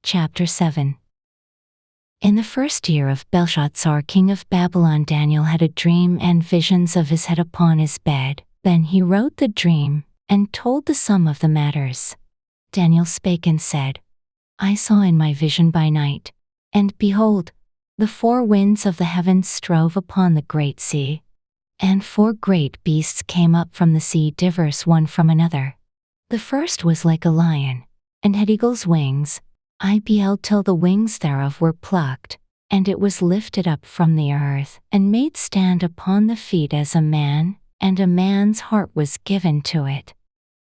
Chapter 7. In the first year of Belshazzar king of Babylon, Daniel had a dream and visions of his head upon his bed. Then he wrote the dream, and told the sum of the matters. Daniel spake and said, I saw in my vision by night, and behold, the four winds of the heavens strove upon the great sea. And four great beasts came up from the sea, diverse one from another. The first was like a lion, and had eagle's wings. I beheld till the wings thereof were plucked, and it was lifted up from the earth, and made stand upon the feet as a man, and a man's heart was given to it.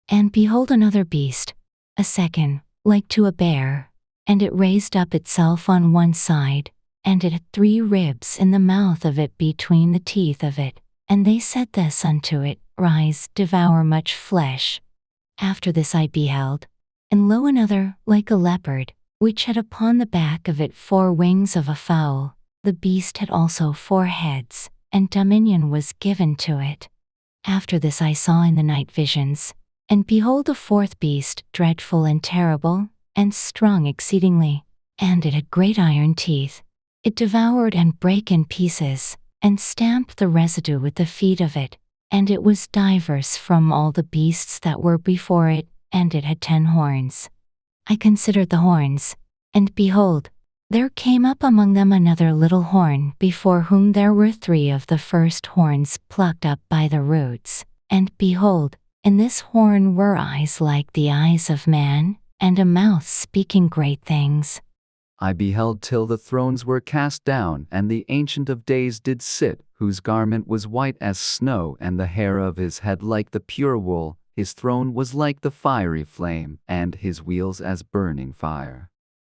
And behold another beast, a second, like to a bear, and it raised up itself on one side, and it had 3 ribs in the mouth of it between the teeth of it, and they said this unto it, Rise, devour much flesh. After this I beheld, and lo, another, like a leopard, which had upon the back of it 4 wings of a fowl. The beast had also 4 heads, and dominion was given to it. After this I saw in the night visions, and behold a 4th beast, dreadful and terrible, and strong exceedingly, and it had great iron teeth. It devoured and brake in pieces, and stamped the residue with the feet of it, and it was diverse from all the beasts that were before it, and it had 10 horns. I considered the horns, and behold, there came up among them another little horn, before whom there were 3 of the first horns plucked up by the roots. And behold, in this horn were eyes like the eyes of man, and a mouth speaking great things. I beheld till the thrones were cast down, and the Ancient of Days did sit, whose garment was white as snow, and the hair of his head like the pure wool. His throne was like the fiery flame, and his wheels as burning fire.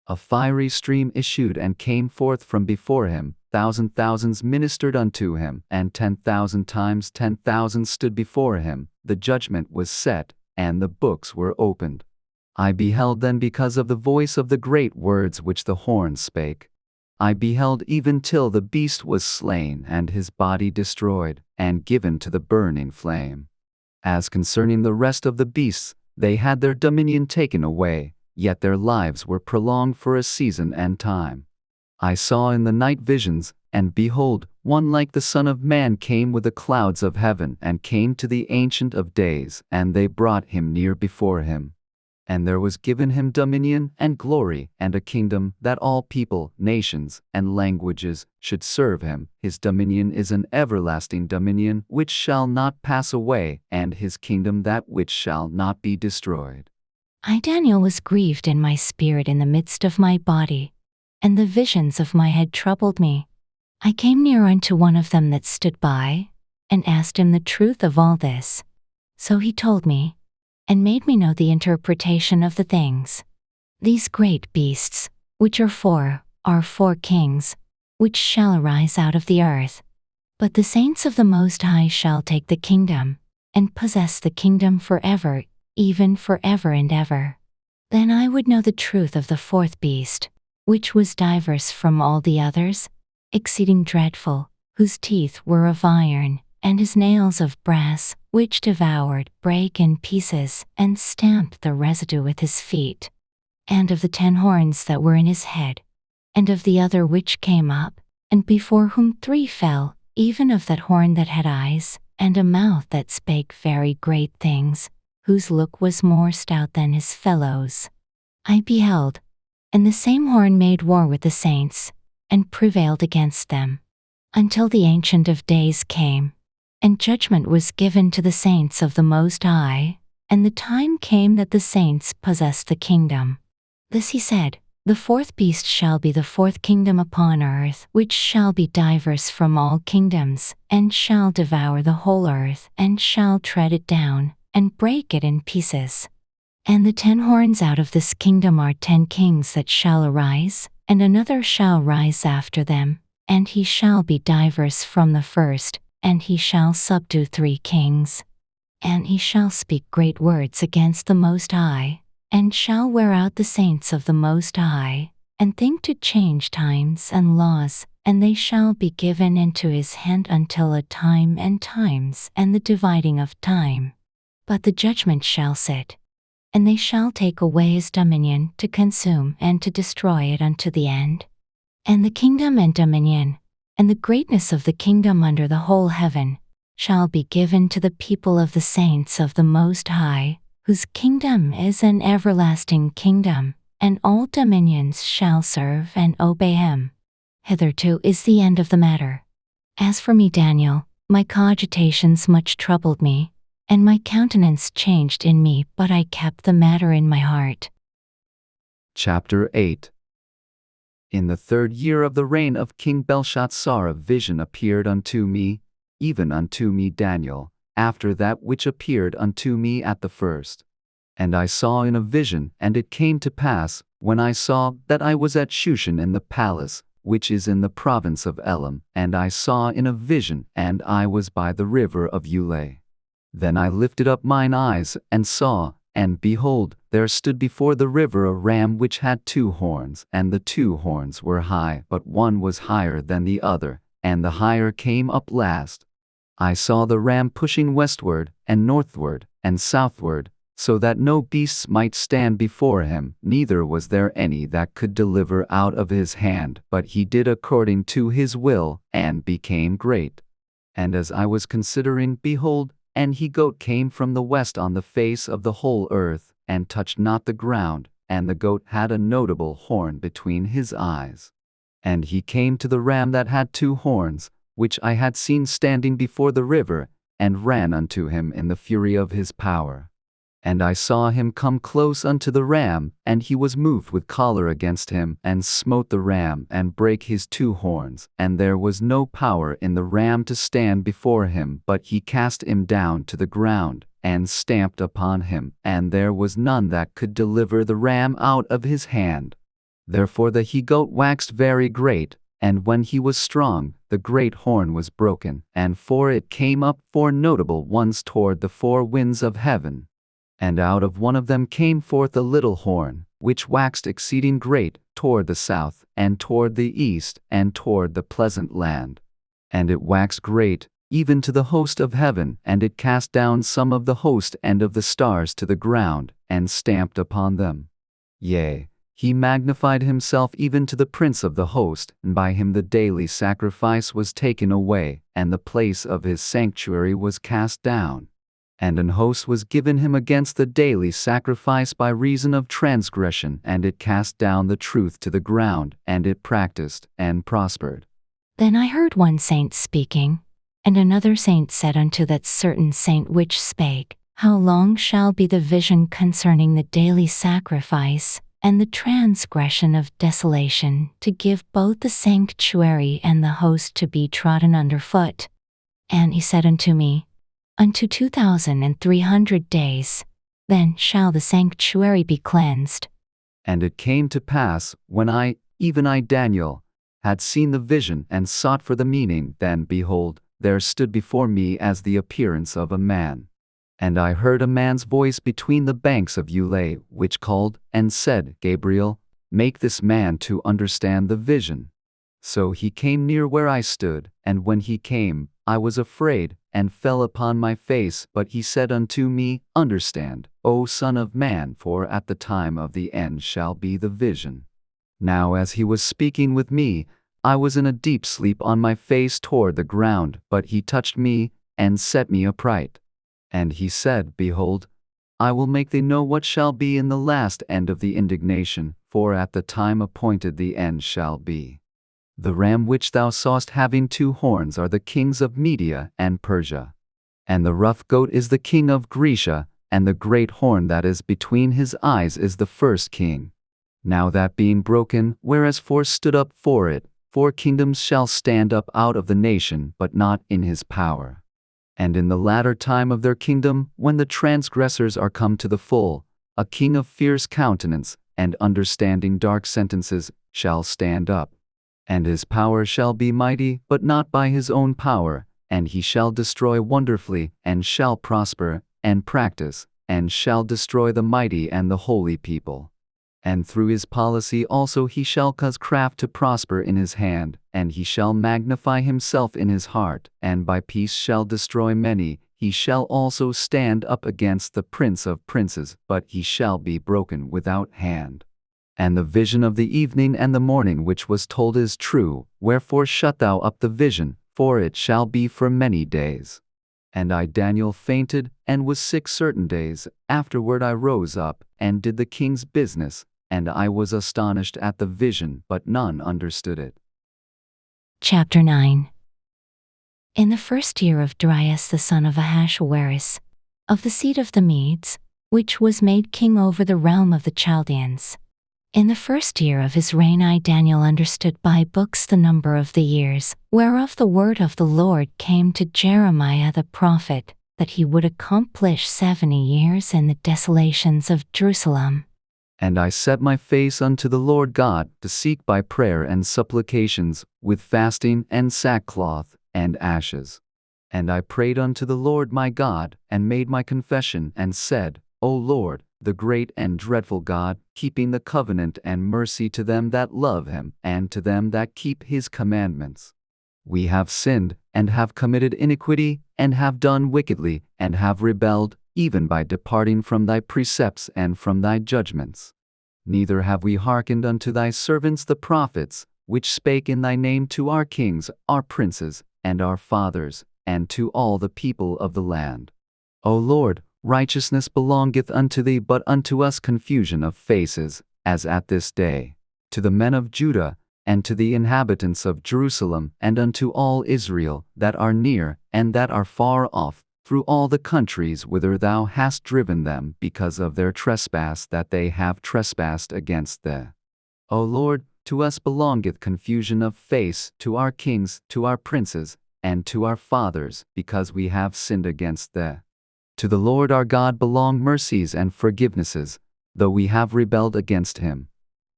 A fiery stream issued and came forth from before him. Thousands ministered unto him, and 10,000 times 10,000 stood before him. The judgment was set, and the books were opened. I beheld then because of the voice of the great words which the horn spake. I beheld even till the beast was slain, and his body destroyed, and given to the burning flame. As concerning the rest of the beasts, they had their dominion taken away, yet their lives were prolonged for a season and time. I saw in the night visions, and behold, one like the Son of Man came with the clouds of heaven, and came to the Ancient of Days, and they brought him near before him. And there was given him dominion and glory and a kingdom, that all people, nations, and languages should serve him. His dominion is an everlasting dominion which shall not pass away, and his kingdom that which shall not be destroyed. I, Daniel, was grieved in my spirit in the midst of my body, and the visions of my head troubled me. I came near unto one of them that stood by, and asked him the truth of all this. So he told me, and made me know the interpretation of the things. These great beasts, which are 4 kings, which shall arise out of the earth. But the saints of the Most High shall take the kingdom, and possess the kingdom forever, even forever and ever. Then I would know the truth of the 4th beast, which was diverse from all the others, exceeding dreadful, whose teeth were of iron, and his nails of brass, which devoured, brake in pieces, and stamped the residue with his feet. And of the 10 horns that were in his head, and of the other which came up, and before whom 3 fell, even of that horn that had eyes, and a mouth that spake very great things, whose look was more stout than his fellows. I beheld, and the same horn made war with the saints, and prevailed against them, until the Ancient of Days came, and judgment was given to the saints of the Most High, and the time came that the saints possessed the kingdom. This he said, The 4th beast shall be the 4th kingdom upon earth, which shall be diverse from all kingdoms, and shall devour the whole earth, and shall tread it down, and break it in pieces. And the 10 horns out of this kingdom are 10 kings that shall arise, and another shall rise after them, and he shall be diverse from the first, and he shall subdue 3 kings. And he shall speak great words against the Most High, and shall wear out the saints of the Most High, and think to change times and laws, and they shall be given into his hand until a time and times and the dividing of time. But the judgment shall sit, and they shall take away his dominion to consume and to destroy it unto the end. And the kingdom and dominion, and the greatness of the kingdom under the whole heaven, shall be given to the people of the saints of the Most High, whose kingdom is an everlasting kingdom, and all dominions shall serve and obey him. Hitherto is the end of the matter. As for me, Daniel, my cogitations much troubled me, and my countenance changed in me, but I kept the matter in my heart. Chapter 8. In the 3rd year of the reign of King Belshazzar, a vision appeared unto me, even unto me Daniel, after that which appeared unto me at the first. And I saw in a vision, and it came to pass, when I saw, that I was at Shushan in the palace, which is in the province of Elam, and I saw in a vision, and I was by the river of Ulai. Then I lifted up mine eyes, and saw, and behold, there stood before the river a ram which had 2 horns, and the 2 horns were high, but one was higher than the other, and the higher came up last. I saw the ram pushing westward, and northward, and southward, so that no beasts might stand before him, neither was there any that could deliver out of his hand, but he did according to his will, and became great. And as I was considering, behold, an he-goat came from the west on the face of the whole earth, and touched not the ground, and the goat had a notable horn between his eyes. And he came to the ram that had 2 horns, which I had seen standing before the river, and ran unto him in the fury of his power. And I saw him come close unto the ram, and he was moved with choler against him, and smote the ram, and brake his 2 horns, and there was no power in the ram to stand before him, but he cast him down to the ground, and stamped upon him, and there was none that could deliver the ram out of his hand. Therefore the he-goat waxed very great, and when he was strong, the great horn was broken, and 4 it came up 4 notable ones toward the 4 winds of heaven. And out of one of them came forth a little horn, which waxed exceeding great, toward the south, and toward the east, and toward the pleasant land. And it waxed great, even to the host of heaven, and it cast down some of the host and of the stars to the ground, and stamped upon them. Yea, he magnified himself even to the prince of the host, and by him the daily sacrifice was taken away, and the place of his sanctuary was cast down. And an host was given him against the daily sacrifice by reason of transgression, and it cast down the truth to the ground, and it practiced, and prospered. Then I heard one saint speaking, and another saint said unto that certain saint which spake, How long shall be the vision concerning the daily sacrifice, and the transgression of desolation, to give both the sanctuary and the host to be trodden under foot? And he said unto me, Unto 2,300 days, then shall the sanctuary be cleansed. And it came to pass, when I, even I Daniel, had seen the vision and sought for the meaning, then behold, there stood before me as the appearance of a man. And I heard a man's voice between the banks of Ulai, which called, and said, Gabriel, make this man to understand the vision. So he came near where I stood, and when he came, I was afraid, and fell upon my face, but he said unto me, Understand, O Son of Man, for at the time of the end shall be the vision. Now as he was speaking with me, I was in a deep sleep on my face toward the ground, but he touched me, and set me upright. And he said, Behold, I will make thee know what shall be in the last end of the indignation, for at the time appointed the end shall be. The ram which thou sawest having 2 horns are the kings of Media and Persia. And the rough goat is the king of Grecia, and the great horn that is between his eyes is the first king. Now that being broken, whereas 4 stood up for it, 4 kingdoms shall stand up out of the nation, but not in his power. And in the latter time of their kingdom, when the transgressors are come to the full, a king of fierce countenance, and understanding dark sentences, shall stand up. And his power shall be mighty, but not by his own power, and he shall destroy wonderfully, and shall prosper, and practice, and shall destroy the mighty and the holy people. And through his policy also he shall cause craft to prosper in his hand, and he shall magnify himself in his heart, and by peace shall destroy many, he shall also stand up against the prince of princes, but he shall be broken without hand. And the vision of the evening and the morning which was told is true, wherefore shut thou up the vision, for it shall be for many days. And I Daniel fainted, and was sick certain days. Afterward I rose up, and did the king's business, and I was astonished at the vision, but none understood it. Chapter 9. In the first year of Darius the son of Ahasuerus, of the seed of the Medes, which was made king over the realm of the Chaldeans, in the first year of his reign I Daniel understood by books the number of the years, whereof the word of the Lord came to Jeremiah the prophet, that he would accomplish 70 years in the desolations of Jerusalem. And I set my face unto the Lord God, to seek by prayer and supplications, with fasting and sackcloth and ashes. And I prayed unto the Lord my God, and made my confession, and said, O Lord, the great and dreadful God, keeping the covenant and mercy to them that love him, and to them that keep his commandments. We have sinned, and have committed iniquity, and have done wickedly, and have rebelled, even by departing from thy precepts and from thy judgments. Neither have we hearkened unto thy servants the prophets, which spake in thy name to our kings, our princes, and our fathers, and to all the people of the land. O Lord, righteousness belongeth unto thee, but unto us confusion of faces, as at this day. To the men of Judah, and to the inhabitants of Jerusalem, and unto all Israel, that are near, and that are far off, through all the countries whither thou hast driven them, because of their trespass that they have trespassed against thee. O Lord, to us belongeth confusion of face, to our kings, to our princes, and to our fathers, because we have sinned against thee. To the Lord our God belong mercies and forgivenesses, though we have rebelled against him.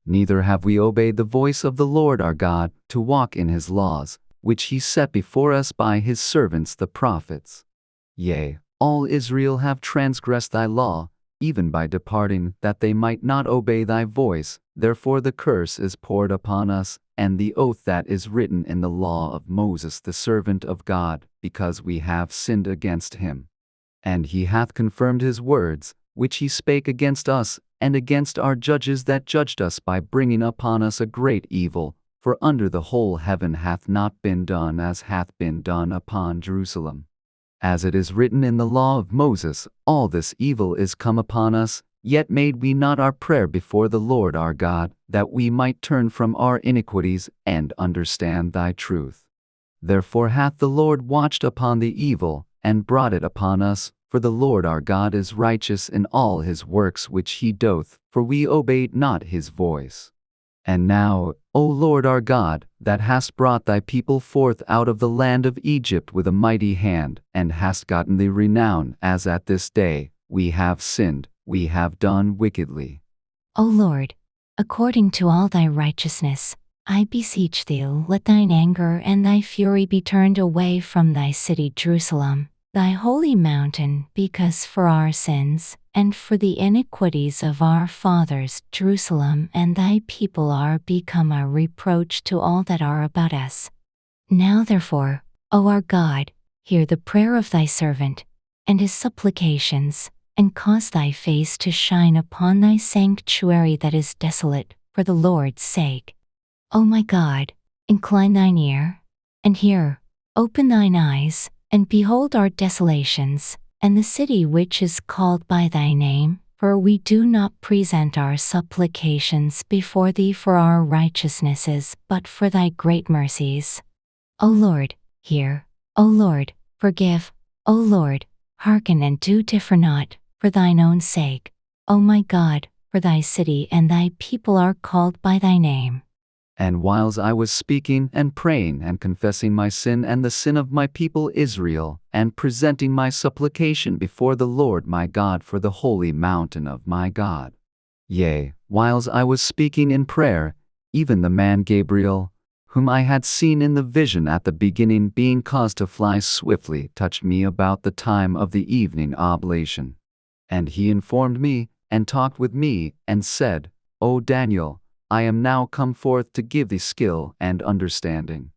Neither have we obeyed the voice of the Lord our God, to walk in his laws, which he set before us by his servants the prophets. Yea, all Israel have transgressed thy law, even by departing, that they might not obey thy voice. Therefore the curse is poured upon us, and the oath that is written in the law of Moses the servant of God, because we have sinned against him. And he hath confirmed his words, which he spake against us, and against our judges that judged us, by bringing upon us a great evil, for under the whole heaven hath not been done as hath been done upon Jerusalem. As it is written in the law of Moses, all this evil is come upon us, yet made we not our prayer before the Lord our God, that we might turn from our iniquities, and understand thy truth. Therefore hath the Lord watched upon the evil, and brought it upon us, for the Lord our God is righteous in all his works which he doth, for we obeyed not his voice. And now, O Lord our God, that hast brought thy people forth out of the land of Egypt with a mighty hand, and hast gotten thee renown, as at this day, we have sinned, we have done wickedly. O Lord, according to all thy righteousness, I beseech thee, let thine anger and thy fury be turned away from thy city Jerusalem, thy holy mountain, because for our sins, and for the iniquities of our fathers, Jerusalem and thy people are become a reproach to all that are about us. Now therefore, O our God, hear the prayer of thy servant, and his supplications, and cause thy face to shine upon thy sanctuary that is desolate, for the Lord's sake. O my God, incline thine ear, and hear, open thine eyes, and behold our desolations, and the city which is called by thy name, for we do not present our supplications before thee for our righteousnesses, but for thy great mercies. O Lord, hear. O Lord, forgive. O Lord, hearken and do differ not, for thine own sake. O my God, for thy city and thy people are called by thy name. And whiles I was speaking and praying and confessing my sin and the sin of my people Israel, and presenting my supplication before the Lord my God for the holy mountain of my God. Yea, whiles I was speaking in prayer, even the man Gabriel, whom I had seen in the vision at the beginning, being caused to fly swiftly, touched me about the time of the evening oblation. And he informed me, and talked with me, and said, O Daniel, I am now come forth to give thee skill and understanding.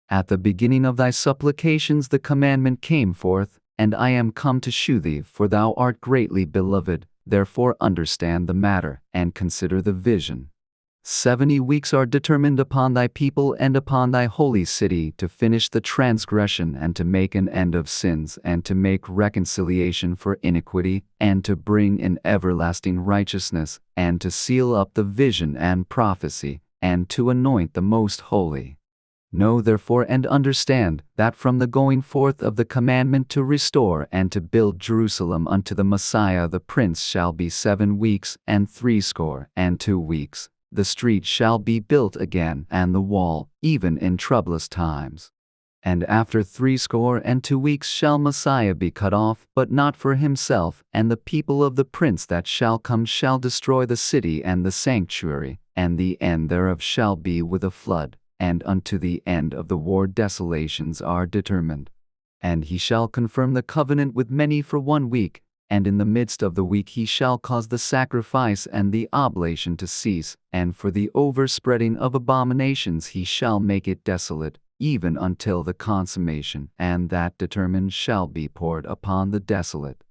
At the beginning of thy supplications the commandment came forth, and I am come to shew thee, for thou art greatly beloved. Therefore understand the matter, and consider the vision. 70 weeks are determined upon thy people and upon thy holy city, to finish the transgression, and to make an end of sins, and to make reconciliation for iniquity, and to bring in everlasting righteousness, and to seal up the vision and prophecy, and to anoint the most holy. Know therefore and understand, that from the going forth of the commandment to restore and to build Jerusalem unto the Messiah the Prince shall be 7 weeks and 62 weeks. The street shall be built again, and the wall, even in troublous times. And after 62 weeks shall Messiah be cut off, but not for himself, and the people of the Prince that shall come shall destroy the city and the sanctuary, and the end thereof shall be with a flood, and unto the end of the war desolations are determined. And he shall confirm the covenant with many for 1 week, and in the midst of the week he shall cause the sacrifice and the oblation to cease, and for the overspreading of abominations he shall make it desolate, even until the consummation, and that determined shall be poured upon the desolate.